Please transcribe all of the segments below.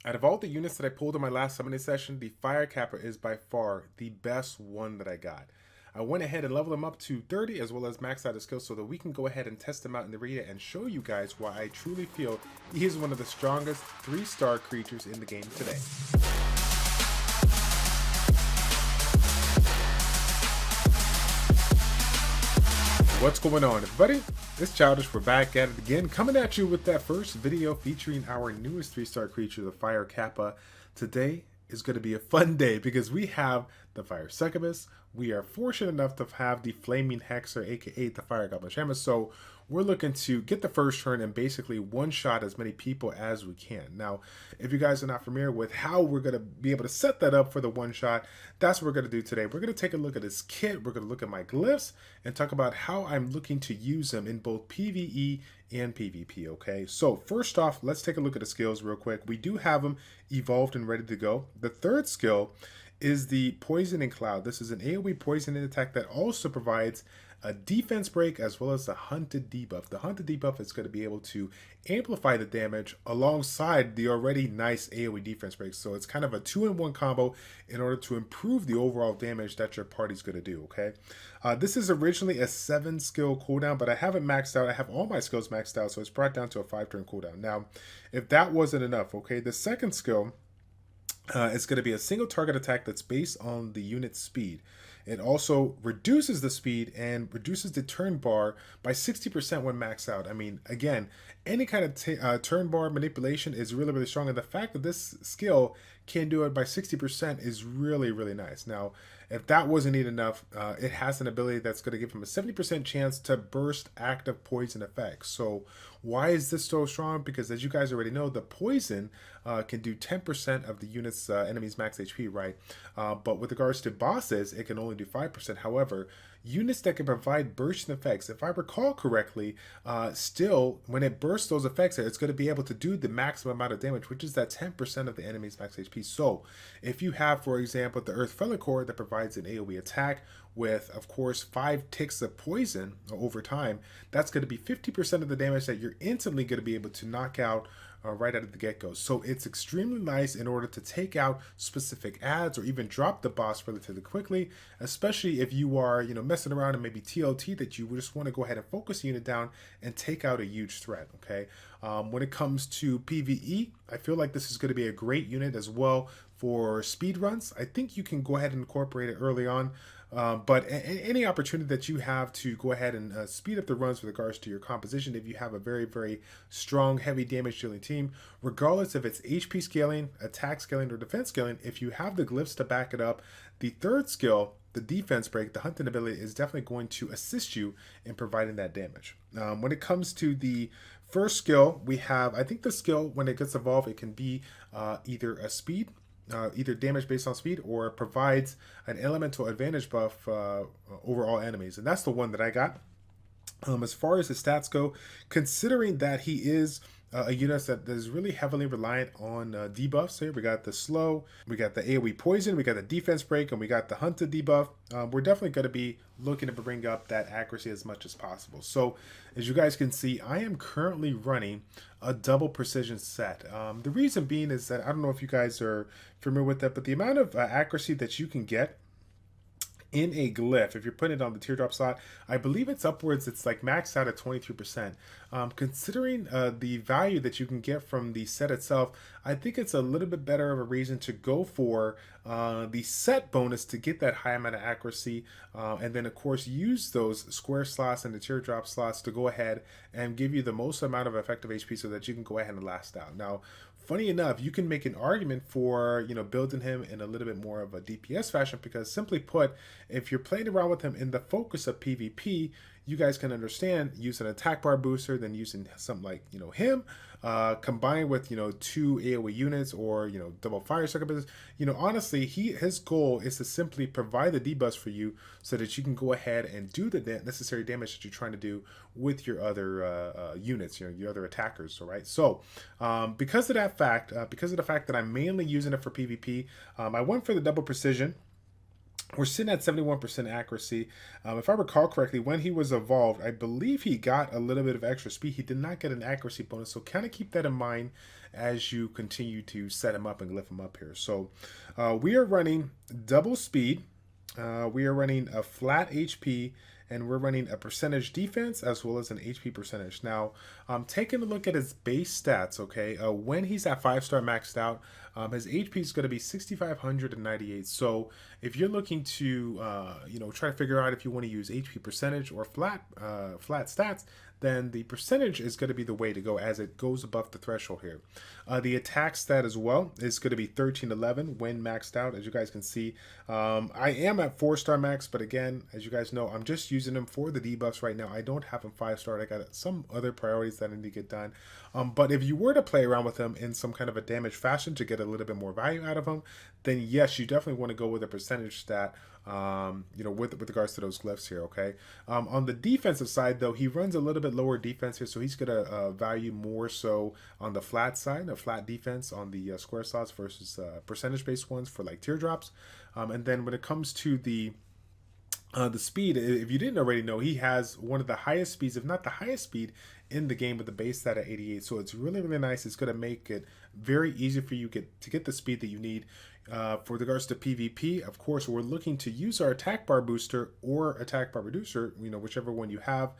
Out of all the units that I pulled in my last summoning session, the Fire Kappa is by far the best one that I got. I went ahead and leveled him up to 30 as well as maxed out his skills so that we can go ahead and test him out in the arena and show you guys why I truly feel he is one of the strongest 3-star creatures in the game today. What's going on, everybody? It's Childish. We're back at it again, coming at you with that first video featuring our newest 3-star creature, the Fire Kappa. Today is going to be a fun day because we have the Fire Succubus. We are fortunate enough to have the Flaming Hexer, aka the Fire Goblin Shaman. So we're looking to get the first turn and basically one-shot as many people as we can. Now, if you guys are not familiar with how we're going to be able to set that up for the one-shot, that's what we're going to do today. We're going to take a look at this kit. We're going to look at my glyphs and talk about how I'm looking to use them in both PvE and PvP, okay? So first off, let's take a look at the skills real quick. We do have them evolved and ready to go. The third skill is the Poisoning Cloud. This is an AoE poisoning attack that also provides a defense break as well as a hunted debuff. The hunted debuff is going to be able to amplify the damage alongside the already nice AoE defense break. So it's kind of a 2-in-1 combo in order to improve the overall damage that your party's going to do, okay? This is originally a 7-skill cooldown, but I haven't maxed out. I have all my skills maxed out, so it's brought down to a 5-turn cooldown. Now, if that wasn't enough, okay, the second skill, it's going to be a single target attack that's based on the unit's speed. It also reduces the speed and reduces the turn bar by 60% when maxed out. I mean, again, any kind of turn bar manipulation is really, really strong. And the fact that this skill can do it by 60% is really, really nice. Now, if that wasn't enough, it has an ability that's going to give him a 70% chance to burst active poison effects. So why is this so strong? Because as you guys already know, the poison can do 10% of the unit's enemy's max HP, right? But with regards to bosses, it can only do 5%. However, units that can provide bursting effects, if I recall correctly, still, when it bursts those effects, it's going to be able to do the maximum amount of damage, which is that 10% of the enemy's max HP. So if you have, for example, the Earth Felon Core that provides an AoE attack with, of course, 5 ticks of poison over time, that's going to be 50% of the damage that you're instantly going to be able to knock out right out of the get-go. So it's extremely nice in order to take out specific ads or even drop the boss relatively quickly, especially if you are, messing around and maybe TLT that you just want to go ahead and focus the unit down and take out a huge threat, okay? When it comes to PvE, I feel like this is going to be a great unit as well for speed runs. I think you can go ahead and incorporate it early on. But any opportunity that you have to go ahead and speed up the runs with regards to your composition, if you have a very, very strong, heavy damage dealing team, regardless if it's HP scaling, attack scaling, or defense scaling, if you have the glyphs to back it up, the third skill, the defense break, the hunting ability, is definitely going to assist you in providing that damage. When it comes to the first skill, we have, I think the skill, when it gets evolved, it can be either a speed, either damage based on speed, or provides an elemental advantage buff over all enemies. And that's the one that I got. As far as his stats go, considering that he is a unit that is really heavily reliant on debuffs here. We got the slow, we got the AoE poison, we got the defense break, and we got the hunted debuff. We're definitely going to be looking to bring up that accuracy as much as possible. So as you guys can see, I am currently running a double precision set. The reason being is that I don't know if you guys are familiar with that, but the amount of accuracy that you can get in a glyph, if you're putting it on the teardrop slot, I believe it's upwards, it's like maxed out at 23%. Considering the value that you can get from the set itself, I think it's a little bit better of a reason to go for the set bonus to get that high amount of accuracy, and then of course use those square slots and the teardrop slots to go ahead and give you the most amount of effective HP so that you can go ahead and last out. Now, funny enough, you can make an argument for, building him in a little bit more of a DPS fashion, because simply put, if you're playing around with him in the focus of PvP, you guys can understand using an attack bar booster, then using something like, him, combined with, 2 AoE units or, double fire succubus. Honestly, his goal is to simply provide the debuffs for you so that you can go ahead and do the necessary damage that you're trying to do with your other units, your other attackers, all right? So, because of that fact, because of the fact that I'm mainly using it for PvP, I went for the double precision. We're sitting at 71% accuracy. If I recall correctly, when he was evolved, I believe he got a little bit of extra speed. He did not get an accuracy bonus, so kind of keep that in mind as you continue to set him up and glyph him up here. So we are running double speed. We are running a flat HP, and we're running a percentage defense as well as an HP percentage. Now, taking a look at his base stats, okay, when he's at 5-star maxed out, his HP is going to be 6,598. So if you're looking to, try to figure out if you want to use HP percentage or flat stats, then the percentage is going to be the way to go as it goes above the threshold here. The attack stat as well is going to be 1311 when maxed out. As you guys can see, I am at 4-star max, but again, as you guys know, I'm just using him for the debuffs right now. I don't have him 5-star. I got some other priorities that I need to get done. But if you were to play around with him in some kind of a damage fashion to get a little bit more value out of him, then yes, you definitely want to go with a percentage stat, with regards to those glyphs here, okay? On the defensive side, though, he runs a little bit lower defense here, so he's going to value more so on the flat side, a flat defense on the square slots versus percentage-based ones for like teardrops. And then when it comes to the speed, if you didn't already know, he has one of the highest speeds, if not the highest speed in the game with the base stat at 88. So it's really, really nice. It's going to make it very easy for you to get the speed that you need. For regards to PvP, of course, we're looking to use our attack bar booster or attack bar reducer, whichever one you have.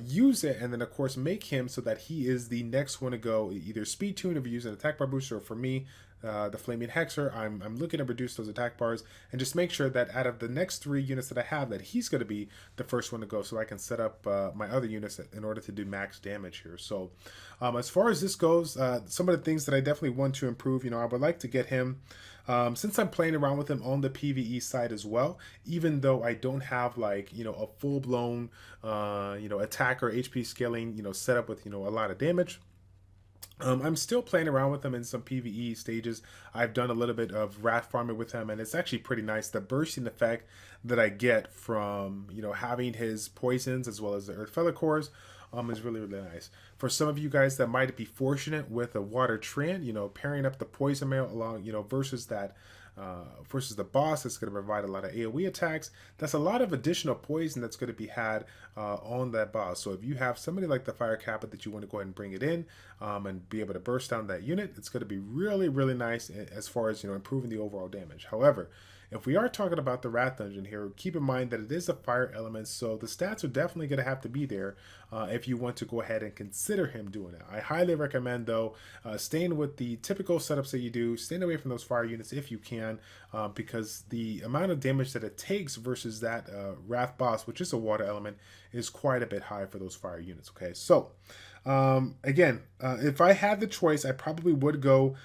Use it, and then of course make him so that he is the next one to go, either speed tune if you use an attack bar booster, or for me, the Flaming Hexer, I'm looking to reduce those attack bars and just make sure that out of the next 3 units that I have, that he's going to be the first one to go, so I can set up my other units in order to do max damage here. So as far as this goes, some of the things that I definitely want to improve, I would like to get him, since I'm playing around with him on the PvE side as well, even though I don't have like, a full-blown, attack or HP scaling, set up with, a lot of damage. I'm still playing around with him in some PvE stages. I've done a little bit of wrath farming with him, and it's actually pretty nice. The bursting effect that I get from, having his poisons as well as the Earth Feather Cores is really, really nice. For some of you guys that might be fortunate with a Water Treant, pairing up the Poison Mail along, versus that versus the boss, that's going to provide a lot of AoE attacks. That's a lot of additional poison that's going to be had on that boss. So if you have somebody like the Fire Kappa that you want to go ahead and bring it in and be able to burst down that unit, it's going to be really, really nice as far as improving the overall damage. However, if we are talking about the Wrath Dungeon here, keep in mind that it is a fire element, so the stats are definitely going to have to be there if you want to go ahead and consider him doing it. I highly recommend, though, staying with the typical setups that you do, staying away from those fire units if you can, because the amount of damage that it takes versus that Wrath boss, which is a water element, is quite a bit high for those fire units, okay? So, again, if I had the choice, I probably would go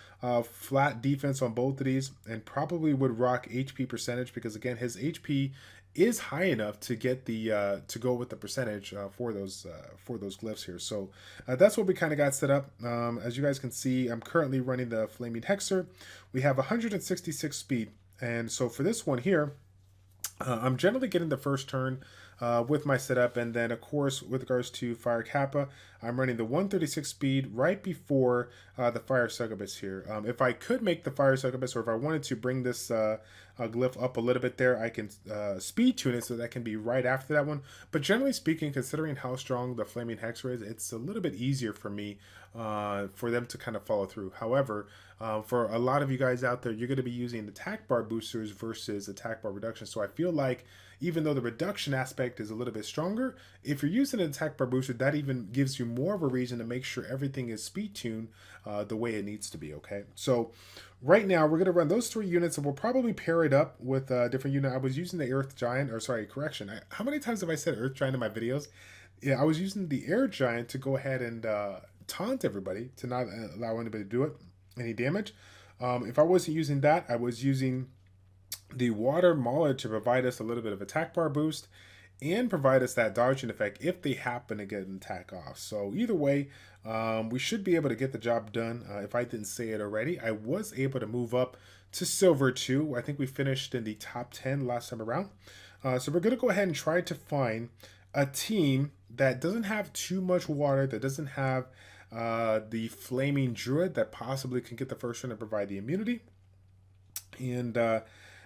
flat defense on both of these, and probably would rock HP percentage, because again, his HP is high enough to get the to go with the percentage for those glyphs here. So that's what we kind of got set up. As you guys can see, I'm currently running the Flaming Hexer. We have 166 speed, and so for this one here, I'm generally getting the first turn with my setup, and then of course with regards to Fire Kappa, I'm running the 136 speed right before the Fire Succubus here. If I could make the Fire Succubus, or if I wanted to bring this glyph up a little bit there, I can speed tune it so that can be right after that one. But generally speaking, considering how strong the Flaming Hexer is, it's a little bit easier for me for them to kind of follow through. However, for a lot of you guys out there, you're going to be using attack bar boosters versus attack bar reduction. So I feel like even though the reduction aspect is a little bit stronger, if you're using an attack bar booster, that even gives you more of a reason to make sure everything is speed tuned the way it needs to be, okay? So right now, we're going to run those 3 units, and we'll probably pair it up with a different unit. I was using the Earth Giant, or sorry, correction. How many times have I said Earth Giant in my videos? Yeah, I was using the Air Giant to go ahead and taunt everybody, to not allow anybody to do it, any damage. If I wasn't using that, I was using the Water Mauler to provide us a little bit of attack bar boost and provide us that dodging effect if they happen to get an attack off. So either way, we should be able to get the job done. If I didn't say it already, I was able to move up to Silver 2. I think we finished in the top 10 last time around. So we're going to go ahead and try to find a team that doesn't have too much water, that doesn't have the Flaming Druid that possibly can get the first one and provide the immunity. And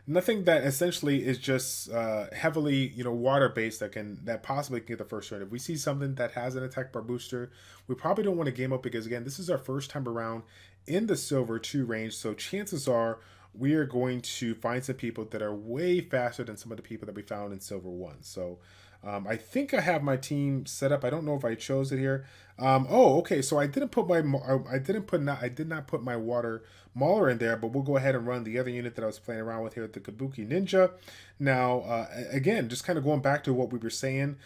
nothing that essentially is just heavily, water based that possibly can get the first turn. If we see something that has an attack bar booster, we probably don't want to game up because again, this is our first time around in the silver 2 range, so chances are we are going to find some people that are way faster than some of the people that we found in silver 1. So I think I have my team set up. I don't know if I chose it here. Oh, okay. So I didn't put I did not put my water mauler in there, but we'll go ahead and run the other unit that I was playing around with here, the Kabuki Ninja. Now, again, just kind of going back to what we were saying,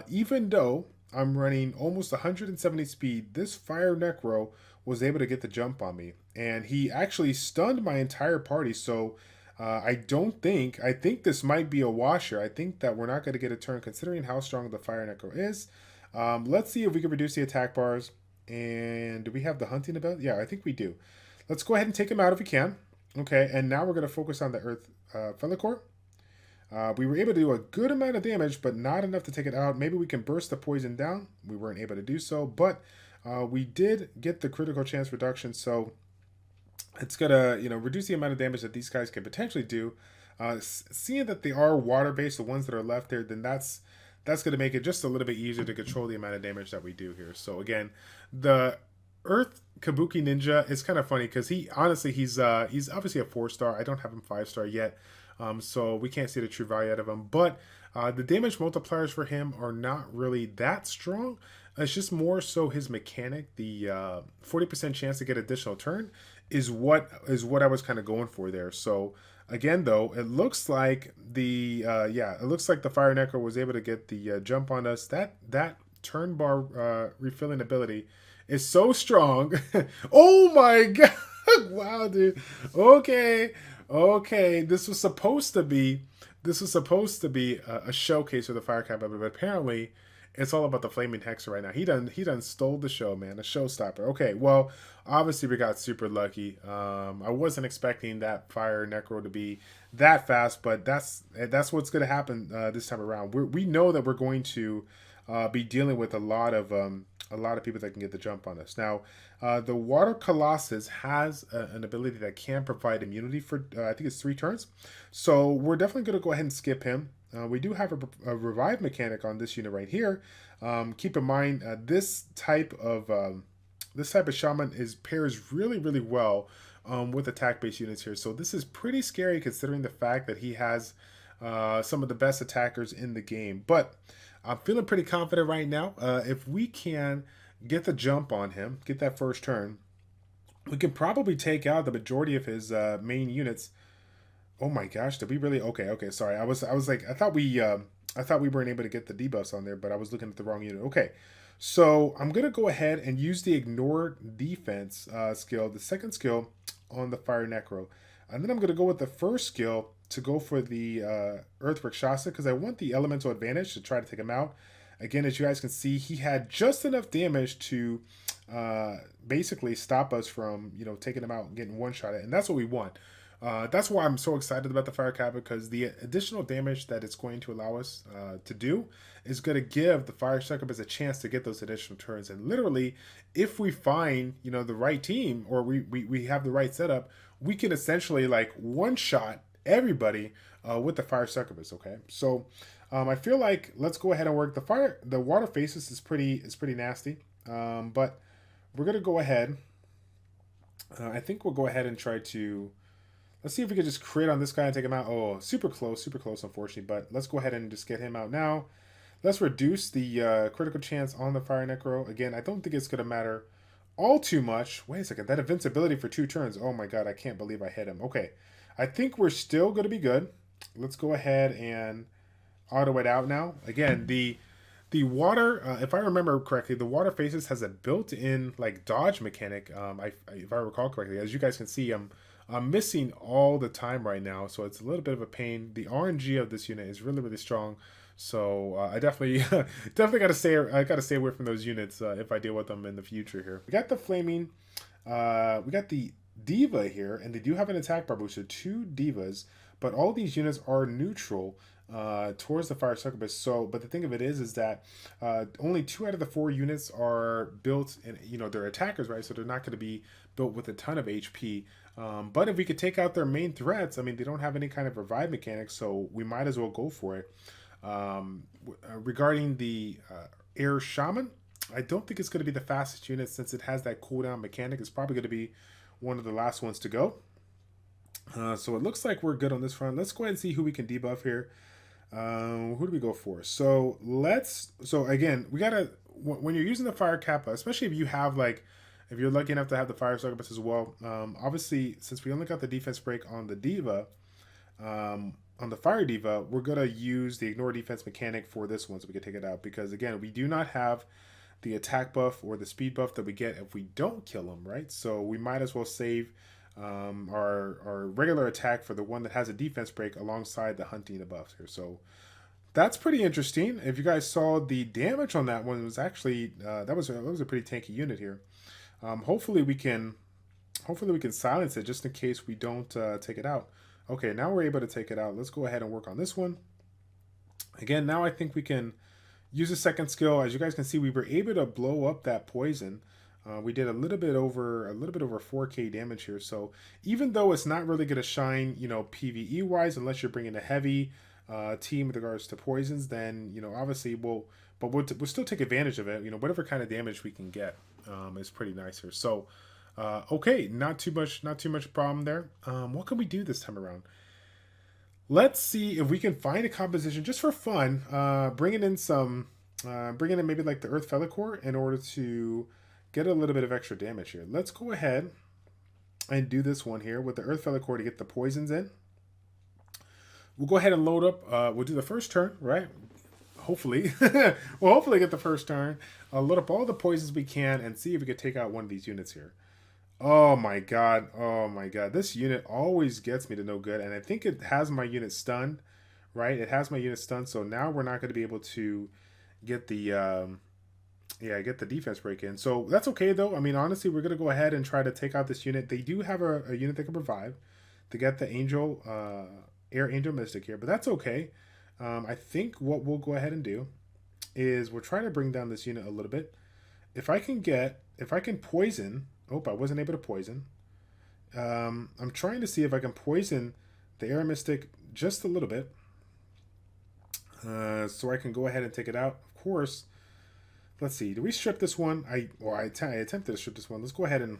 even though I'm running almost 170 speed, this Fire Necro was able to get the jump on me, and he actually stunned my entire party. So I think this might be a washer. I think that we're not going to get a turn considering how strong the Fire Necro is. Let's see if we can reduce the attack bars. And do we have the hunting ability? Yeah, I think we do. Let's go ahead and take him out if we can. Okay, and now we're going to focus on the Earth Feathercore. We were able to do a good amount of damage, but not enough to take it out. Maybe we can burst the poison down. We weren't able to do so, but we did get the critical chance reduction, so it's gonna reduce the amount of damage that these guys can potentially do. Seeing that they are water based, the ones that are left there, then that's gonna make it just a little bit easier to control the amount of damage that we do here. So again, the Earth Kabuki Ninja is kind of funny because he's obviously a 4-star. I don't have him 5-star yet, so we can't see the true value out of him. But the damage multipliers for him are not really that strong. It's just more so his mechanic. The 40% chance to get additional turn is what I was kind of going for there. So again, though, it looks like the Fire Necro was able to get the jump on us. That turn bar refilling ability is so strong. Oh my god! Wow, dude. Okay. This was supposed to be a showcase of the Fire Kappa, but apparently it's all about the Flaming Hexer right now. He done stole the show, man. A showstopper. Okay, well, obviously we got super lucky. I wasn't expecting that Fire Necro to be that fast, but that's what's going to happen this time around. We know that we're going to be dealing with a lot of people that can get the jump on us. Now, the Water Colossus has an ability that can provide immunity for I think it's 3 turns. So we're definitely going to go ahead and skip him. We do have a revive mechanic on this unit right here. Keep in mind this type of shaman pairs really well with attack based units here. So this is pretty scary considering the fact that he has some of the best attackers in the game. But I'm feeling pretty confident right now. If we can get the jump on him, get that first turn, we can probably take out the majority of his main units. Oh my gosh, did we really? Okay, sorry. I was like, I thought we weren't able to get the debuffs on there, but I was looking at the wrong unit. Okay, so I'm gonna go ahead and use the ignore defense skill, the second skill on the Fire Necro, and then I'm gonna go with the first skill to go for the Earth Rakshasa because I want the elemental advantage to try to take him out. Again, as you guys can see, he had just enough damage to basically stop us from taking him out and getting one shot at, and that's what we want. That's why I'm so excited about the Fire Kappa, because the additional damage that it's going to allow us to do is going to give the Fire Succubus a chance to get those additional turns. And literally, if we find the right team, or we have the right setup, we can essentially like one-shot everybody with the Fire Succubus. Okay, so I feel like let's go ahead and work the water faces is pretty nasty, but we're gonna go ahead. I think we'll go ahead and try to. Let's see if we can just crit on this guy and take him out. Oh, super close, unfortunately. But let's go ahead and just get him out now. Let's reduce the critical chance on the Fire Necro. Again, I don't think it's going to matter all too much. Wait a second. That invincibility for 2 turns. Oh my god, I can't believe I hit him. Okay, I think we're still going to be good. Let's go ahead and auto it out now. Again, the water, if I remember correctly, the water faces has a built-in like dodge mechanic. If I recall correctly, as you guys can see, I'm missing all the time right now, so it's a little bit of a pain. The RNG of this unit is really strong, so I definitely gotta stay away from those units if I deal with them in the future here. We got the flaming, we got the diva here, and they do have an attack bar booster, 2 divas, but all these units are neutral. towards the fire succubus. So, but the thing of it is that only 2 out of the 4 units are built, and they're attackers, right? So they're not going to be built with a ton of HP. But if we could take out their main threats, I mean, they don't have any kind of revive mechanics, so we might as well go for it. Regarding the air shaman, I don't think it's going to be the fastest unit since it has that cooldown mechanic. It's probably going to be one of the last ones to go. So it looks like we're good on this front. Let's go ahead and see who we can debuff here. Who do we go for? So again, we gotta, when you're using the fire kappa, especially if you have if you're lucky enough to have the fire succubus as well. Obviously, since we only got the defense break on the diva, on the fire diva, we're gonna use the ignore defense mechanic for this one so we can take it out, because again, we do not have the attack buff or the speed buff that we get if we don't kill him, right? So we might as well save our regular attack for the one that has a defense break alongside the hunting buffs here. So that's pretty interesting. If you guys saw the damage on that one, it was actually that was a pretty tanky unit here. Hopefully we can silence it just in case we don't take it out. Okay, now we're able to take it out. Let's go ahead and work on this one. Again, now I think we can use a second skill. As you guys can see, we were able to blow up that poison. We did a little bit over 4k damage here. So even though it's not really going to shine, PvE wise, unless you're bringing a heavy team with regards to poisons, then obviously we'll still take advantage of it. Whatever kind of damage we can get is pretty nice here. So okay, not too much problem there. What can we do this time around? Let's see if we can find a composition just for fun. Bringing in maybe like the Earth Feather Core in order to get a little bit of extra damage here. Let's go ahead and do this one here with the Earth Feather Core to get the poisons in. We'll go ahead and load up. We'll do the first turn, right? Hopefully. We'll hopefully get the first turn. Load up all the poisons we can and see if we can take out one of these units here. Oh my god. Oh my god. This unit always gets me to no good. And I think it has my unit stunned, right? It has my unit stunned. So now we're not going to be able to get the... get the defense break in. So that's okay though. I mean, honestly, we're going to go ahead and try to take out this unit. They do have a unit that can revive to get the Angel, Air Angel Mystic here, but that's okay. I think what we'll go ahead and do is we'll try to bring down this unit a little bit. If I can poison, oh, I wasn't able to poison. I'm trying to see if I can poison the Air Mystic just a little bit. So I can go ahead and take it out. Of course, let's see. Do we strip this one? I attempted to strip this one. Let's go ahead and...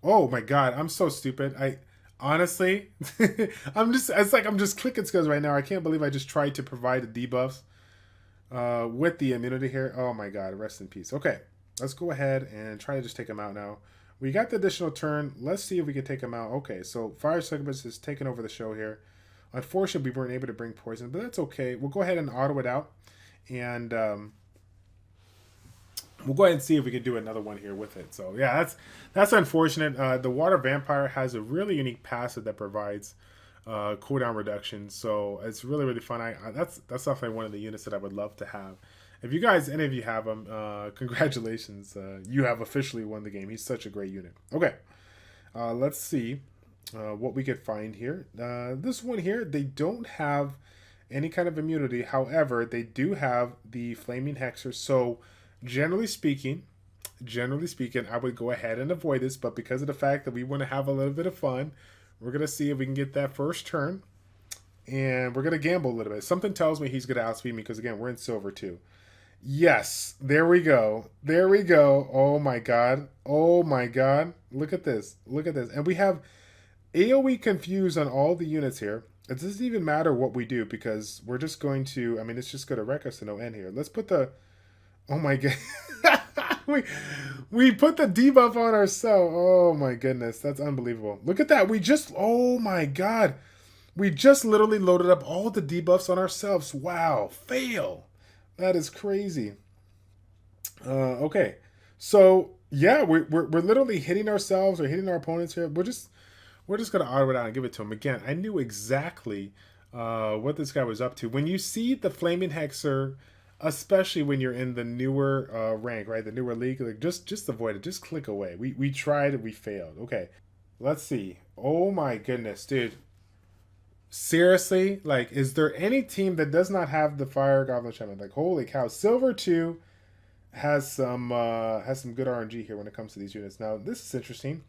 Oh my god, I'm so stupid. Honestly, I'm just clicking skills right now. I can't believe I just tried to provide the debuffs with the immunity here. Oh my god, rest in peace. Okay, let's go ahead and try to just take him out now. We got the additional turn. Let's see if we can take him out. Okay, so Fire Succubus is taking over the show here. Unfortunately, we weren't able to bring poison, but that's okay. We'll go ahead and auto it out, and we'll go ahead and see if we can do another one here with it. So yeah, that's unfortunate. The Water Vampire has a really unique passive that provides cooldown reduction, so it's really, really fun. That's definitely one of the units that I would love to have. If you guys, any of you have him, congratulations. You have officially won the game. He's such a great unit. Okay, let's see what we could find here. This one here, they don't have any kind of immunity. However, they do have the Flaming Hexer. So generally speaking, I would go ahead and avoid this, but because of the fact that we want to have a little bit of fun, we're going to see if we can get that first turn, and we're going to gamble a little bit. Something tells me he's going to outspeed me because, again, we're in silver too. Yes, there we go. There we go. Oh my god. Oh my god. Look at this. Look at this. And we have AoE confused on all the units here. It doesn't even matter what we do because we're just going to, I mean, it's just going to wreck us to no end here. Let's put the... Oh my god. we put the debuff on ourselves. Oh my goodness. That's unbelievable. Look at that. Oh my god. We just literally loaded up all the debuffs on ourselves. Wow. Fail. That is crazy. Okay. So yeah, we're literally hitting ourselves or hitting our opponents here. We're just gonna auto it out and give it to him. Again, I knew exactly what this guy was up to. When you see the Flaming Hexer, especially when you're in the newer rank, right? The newer league, like just avoid it. Just click away. We tried, we failed. Okay, let's see. Oh my goodness, dude. Seriously, like, is there any team that does not have the Fire Goblin Shaman? Like, holy cow, Silver 2 has some good RNG here when it comes to these units. Now, this is interesting.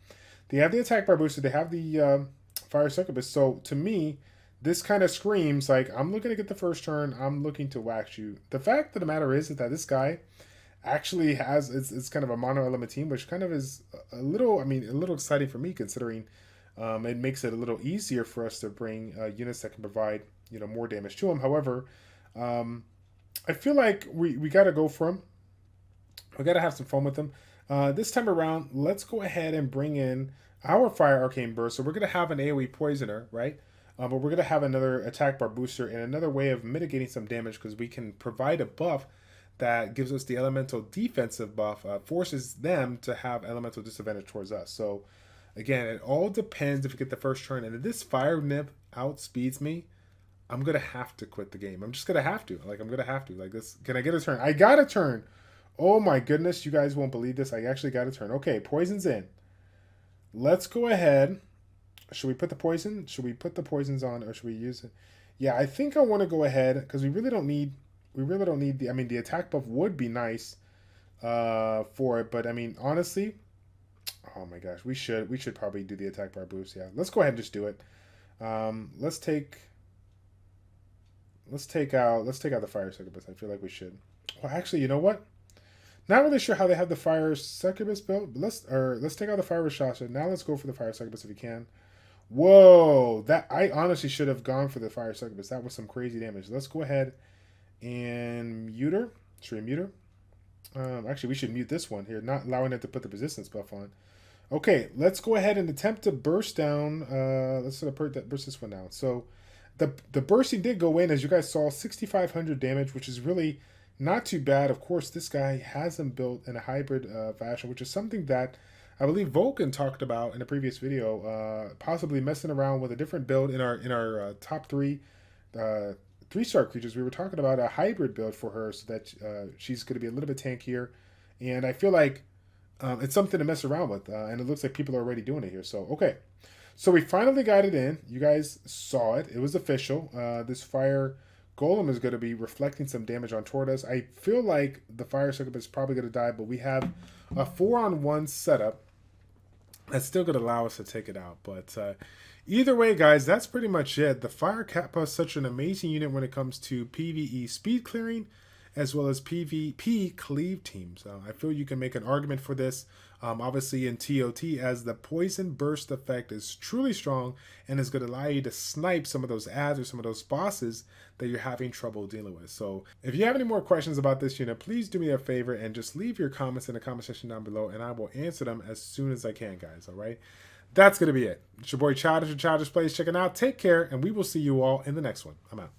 They have the attack bar booster. They have the fire succubus. So to me, this kind of screams like I'm looking to get the first turn. I'm looking to wax you. The fact of the matter is that this guy actually has it's kind of a mono element team, which kind of is a little, I mean, a little exciting for me considering it makes it a little easier for us to bring units that can provide more damage to him. However, I feel like we got to go for him. We got to have some fun with them. This time around, let's go ahead and bring in our Fire Arcane Burst. So we're going to have an AoE Poisoner, right? But we're going to have another attack bar booster and another way of mitigating some damage because we can provide a buff that gives us the elemental defensive buff, forces them to have elemental disadvantage towards us. So again, it all depends if we get the first turn. And if this Fire Nip outspeeds me, I'm going to have to quit the game. I'm just going to have to. Like, I'm going to have to. Like, this. Can I get a turn? I got a turn. Oh my goodness, you guys won't believe this. I actually got a turn. Okay, poison's in. Let's go ahead. Should we put the poison? Should we put the poisons on or should we use it? Yeah, I think I want to go ahead because we really don't need the, I mean, the attack buff would be nice for it, but I mean, honestly, oh my gosh, we should probably do the attack bar boost. Yeah, let's go ahead and just do it. Let's take out the fire succubus. I feel like we should. Well, actually, you know what? Not really sure how they have the fire succubus built, but let's take out the fire Rashasha. Now let's go for the fire succubus if we can. Whoa, that I honestly should have gone for the fire succubus. That was some crazy damage. Let's go ahead and mute her. Should we mute her? Actually, we should mute this one here, not allowing it to put the resistance buff on. Okay, let's go ahead and attempt to burst down. Let's sort of burst this one down. So the bursting did go in, as you guys saw, 6,500 damage, which is really not too bad. Of course, this guy has them built in a hybrid fashion, which is something that I believe Vulcan talked about in a previous video, possibly messing around with a different build in our top three 3-star creatures. We were talking about a hybrid build for her so that she's going to be a little bit tankier. And I feel like it's something to mess around with. And it looks like people are already doing it here. So, okay. So we finally got it in. You guys saw it. It was official. This fire golem is going to be reflecting some damage on toward us. I feel like the fire succubus is probably going to die, but we have a 4-on-1 setup that's still going to allow us to take it out. But either way, guys, that's pretty much it. The Fire Kappa is such an amazing unit when it comes to PvE speed clearing as well as PvP cleave teams. I feel you can make an argument for this, obviously in TOT, as the poison burst effect is truly strong and is going to allow you to snipe some of those ads or some of those bosses that you're having trouble dealing with. So if you have any more questions about this unit, please do me a favor and just leave your comments in the comment section down below and I will answer them as soon as I can, guys. All right, that's going to be it. It's your boy Childish and ChildishPlays checking out. Take care and we will see you all in the next one. I'm out.